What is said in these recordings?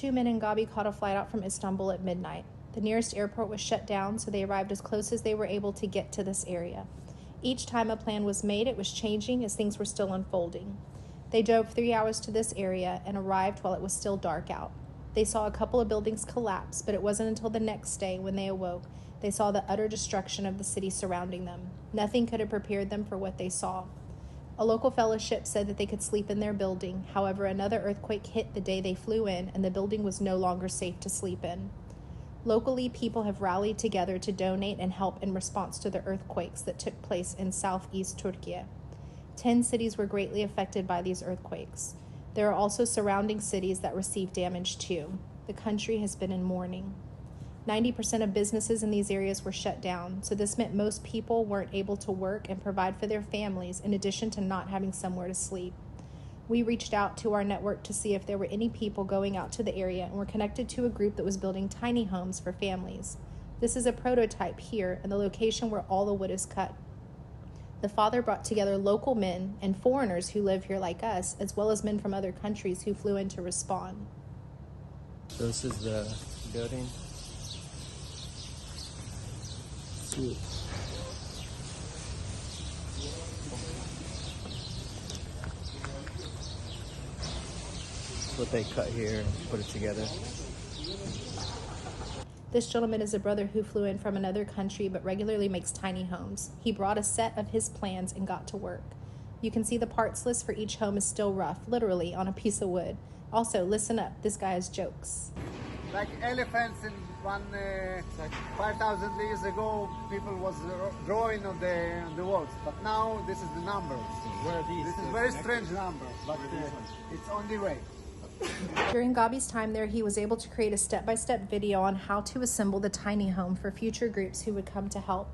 two men in Gabi caught a flight out from Istanbul at midnight. The nearest airport was shut down, so they arrived as close as they were able to get to this area. Each time a plan was made, it was changing as things were still unfolding. They drove 3 hours to this area and arrived while it was still dark out. They saw a couple of buildings collapse, but it wasn't until the next day, when they awoke, they saw the utter destruction of the city surrounding them. Nothing could have prepared them for what they saw. A local fellowship said that they could sleep in their building. However, another earthquake hit the day they flew in, and the building was no longer safe to sleep in. Locally, people have rallied together to donate and help in response to the earthquakes that took place in southeast Turkey. 10 cities were greatly affected by these earthquakes. There are also surrounding cities that received damage too. The country has been in mourning. 90% of businesses in these areas were shut down, so this meant most people weren't able to work and provide for their families, in addition to not having somewhere to sleep. We reached out to our network to see if there were any people going out to the area, and were connected to a group that was building tiny homes for families. This is a prototype here in the location where all the wood is cut. The Father brought together local men and foreigners who live here like us, as well as men from other countries who flew in to respond. So this is the building. Sweet. What they cut here and put it together. This gentleman is a brother who flew in from another country but regularly makes tiny homes. He brought a set of his plans and got to work. You can see the parts list for each home is still rough, literally on a piece of wood. Also, listen up, this guy has jokes. Like elephants in 5,000 years ago, people was drawing on the walls, but now this is the numbers. Where are these? This is very strange numbers, but it's on the way. During Gabi's time there, he was able to create a step-by-step video on how to assemble the tiny home for future groups who would come to help.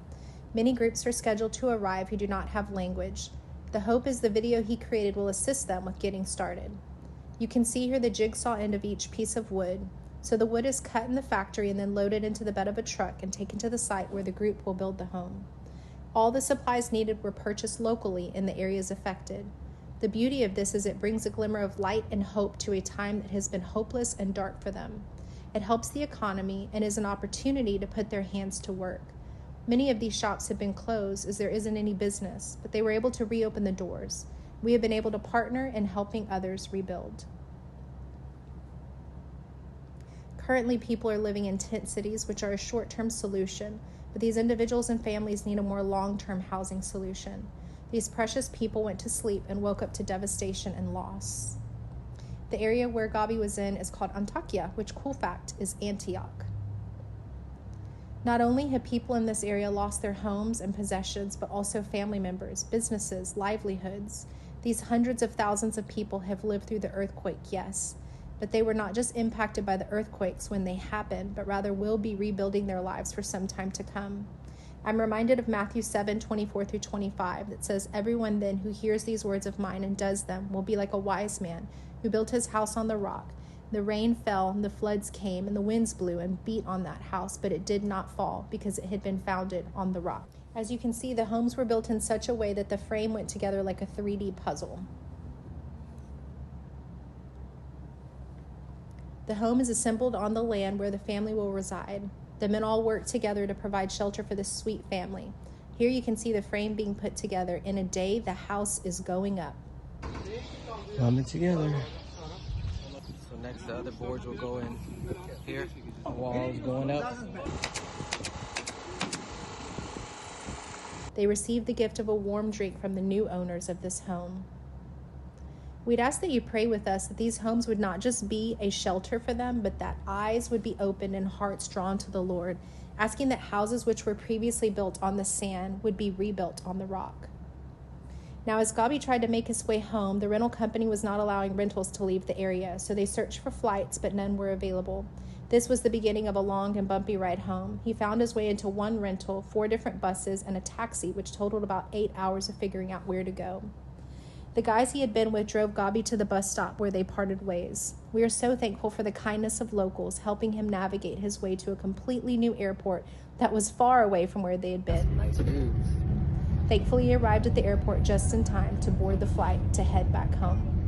Many groups are scheduled to arrive who do not have language. The hope is the video he created will assist them with getting started. You can see here the jigsaw end of each piece of wood. So the wood is cut in the factory and then loaded into the bed of a truck and taken to the site where the group will build the home. All the supplies needed were purchased locally in the areas affected. The beauty of this is it brings a glimmer of light and hope to a time that has been hopeless and dark for them. It helps the economy and is an opportunity to put their hands to work. Many of these shops have been closed as there isn't any business, but they were able to reopen the doors. We have been able to partner in helping others rebuild. Currently, people are living in tent cities, which are a short-term solution, but these individuals and families need a more long-term housing solution. These precious people went to sleep and woke up to devastation and loss. The area where Gabi was in is called Antakya, which, cool fact, is Antioch. Not only have people in this area lost their homes and possessions, but also family members, businesses, livelihoods. These hundreds of thousands of people have lived through the earthquake, yes, but they were not just impacted by the earthquakes when they happened, but rather will be rebuilding their lives for some time to come. I'm reminded of Matthew 7:24-25 that says, "Everyone then who hears these words of mine and does them will be like a wise man who built his house on the rock. The rain fell and the floods came and the winds blew and beat on that house, but it did not fall because it had been founded on the rock." As you can see, the homes were built in such a way that the frame went together like a 3D puzzle. The home is assembled on the land where the family will reside. The men all work together to provide shelter for this sweet family. Here you can see the frame being put together. In a day, the house is going up. Coming together. So next, the other boards will go in here. The walls going up. They received the gift of a warm drink from the new owners of this home. We'd ask that you pray with us that these homes would not just be a shelter for them, but that eyes would be opened and hearts drawn to the Lord, asking that houses which were previously built on the sand would be rebuilt on the rock. Now, as Gabi tried to make his way home, the rental company was not allowing rentals to leave the area, so they searched for flights, but none were available. This was the beginning of a long and bumpy ride home. He found his way into one rental, 4 different buses, and a taxi, which totaled about 8 hours of figuring out where to go. The guys he had been with drove Gabi to the bus stop where they parted ways. We are so thankful for the kindness of locals helping him navigate his way to a completely new airport that was far away from where they had been. Nice views. Thankfully, he arrived at the airport just in time to board the flight to head back home.